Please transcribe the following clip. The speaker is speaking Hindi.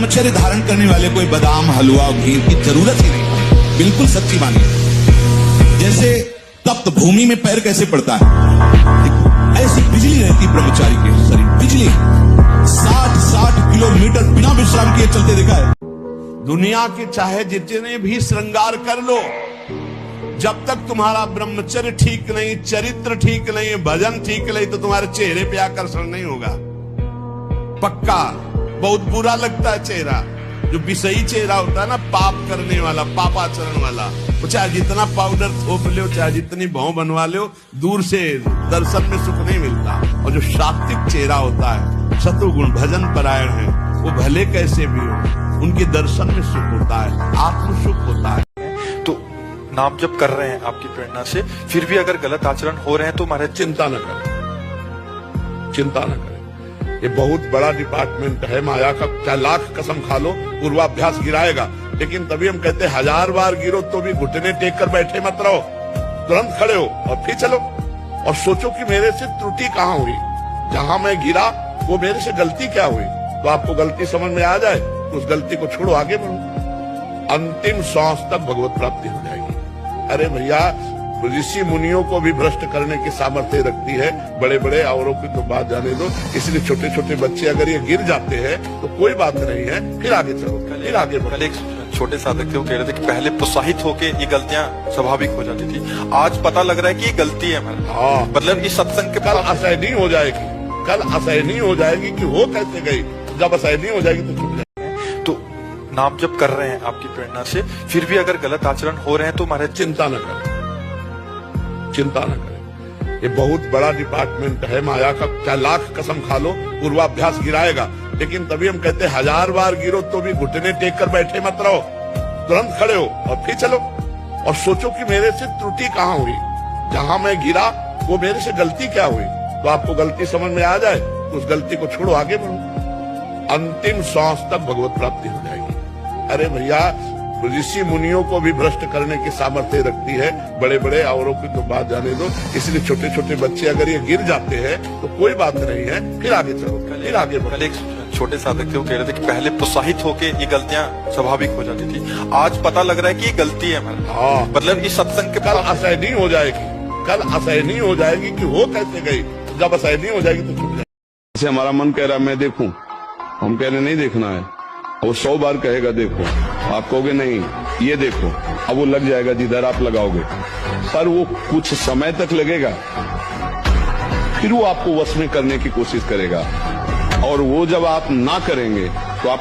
ब्रह्मचर्य धारण करने वाले कोई बादाम हलवा घी की जरूरत ही नहीं। बिल्कुल सच्ची मानिए। जैसे तप्त भूमि में पैर कैसे पड़ता है, ऐसी बिजली रहती ब्रह्मचारी के शरीर। बिजली 60 किलोमीटर बिना विश्राम किए चलते देखा है। दुनिया के चाहे जितने भी श्रृंगार कर लो, जब तक तुम्हारा ब्रह्मचर्य ठीक नहीं, चरित्र ठीक नहीं, भजन ठीक नहीं, तो तुम्हारे चेहरे पे आकर्षण नहीं होगा। पक्का बहुत बुरा लगता है चेहरा, जो विषयी चेहरा होता है ना, पाप करने वाला, पापाचरण वाला। वो चाहे जितना पाउडर थोप लो, चाहे जितनी भौं बनवा लो, दूर से दर्शन में सुख नहीं मिलता। और जो सात्विक चेहरा होता है, शत्रुगुण भजन परायण है, वो भले कैसे भी हो, उनके दर्शन में सुख होता है, आत्म सुख होता है। तो नाम जप कर रहे हैं आपकी प्रेरणा से, फिर भी अगर गलत आचरण हो रहे हैं तो महाराज चिंता न करें, चिंता न करें। ये बहुत बड़ा डिपार्टमेंट है। माया का चाहे लाख कसम खा लो, पूर्वाभ्यास गिराएगा, लेकिन तभी हम कहते हैं 1000 बार गिरो तो भी घुटने टेक कर बैठे मत रहो, तुरंत खड़े हो और फिर चलो और सोचो कि मेरे से त्रुटि कहाँ हुई, जहां मैं गिरा वो मेरे से गलती क्या हुई। तो आपको गलती समझ में आ जाए तो उस गलती को छोड़ो, आगे बढ़ो, अंतिम सांस तक भगवत प्राप्ति हो जाएगी। अरे भैया, ऋषि मुनियों को भी भ्रष्ट करने की सामर्थ्य रखती है, बड़े बड़े औरों की तो बात जाने दो। इसलिए छोटे छोटे बच्चे अगर ये गिर जाते हैं तो कोई बात नहीं है, फिर आगे चलो, फिर आगे बढ़ो। कल एक छोटे साधक थे, वो कह रहे थे कि पहले प्रोत्साहित होके ये गलतियां स्वाभाविक हो जाती थी, आज पता लग रहा है कि ये गलती है हमारा। हाँ, मतलब इस सत्संग के कल असहनीय हो जाएगी, कल असहनीय हो जाएगी कि वो कैसे गई। जब असहनीय हो जाएगी तो छूट जाएगी। तो नाम जप कर रहे हैं आपकी प्रेरणा से, फिर भी अगर गलत आचरण हो रहे हैं तो महाराज चिंता न करें, चिंता न करें। ये बहुत बड़ा डिपार्टमेंट है। माया का चाहे लाख कसम खा लो, पूर्वाभ्यास गिराएगा, लेकिन तभी हम कहते हैं 1000 बार गिरो तो भी घुटने टेक कर बैठे मत रहो, तुरंत खड़े हो और फिर चलो और सोचो कि मेरे से त्रुटि कहाँ हुई, जहां मैं गिरा वो मेरे से गलती क्या हुई। तो आपको गलती समझ में आ जाए तो उस गलती को छोड़ो, आगे बढ़ो, अंतिम सांस तक भगवत प्राप्ति हो जाएगी। अरे भैया, ऋषि मुनियों को भी भ्रष्ट करने की सामर्थ्य रखती है, बड़े बड़े औरों की तो बात जाने दो। इसलिए छोटे छोटे बच्चे अगर ये गिर जाते हैं तो कोई बात नहीं है, फिर आगे चलो, फिर आगे बढ़ो। कल एक छोटे साधक थे, वो कह रहे थे कि पहले प्रोत्साहित होके ये गलतियां स्वाभाविक हो जाती थी, आज पता लग रहा है कि ये गलती है हमारा। हाँ, मतलब इस सत्संग के कल असहनीय हो जाएगी, कल असहनीय हो जाएगी कि वो कैसे गई। जब असहनीय हो जाएगी तो छूट जाएगी। जैसे हमारा मन कह रहा है मैं देखूं, हम कह रहे नहीं देखना है, वो 100 बार कहेगा देखो, आप कहोगे नहीं ये देखो, अब वो लग जाएगा जिधर आप लगाओगे, पर वो कुछ समय तक लगेगा, फिर वो आपको वश में करने की कोशिश करेगा। और वो जब आप ना करेंगे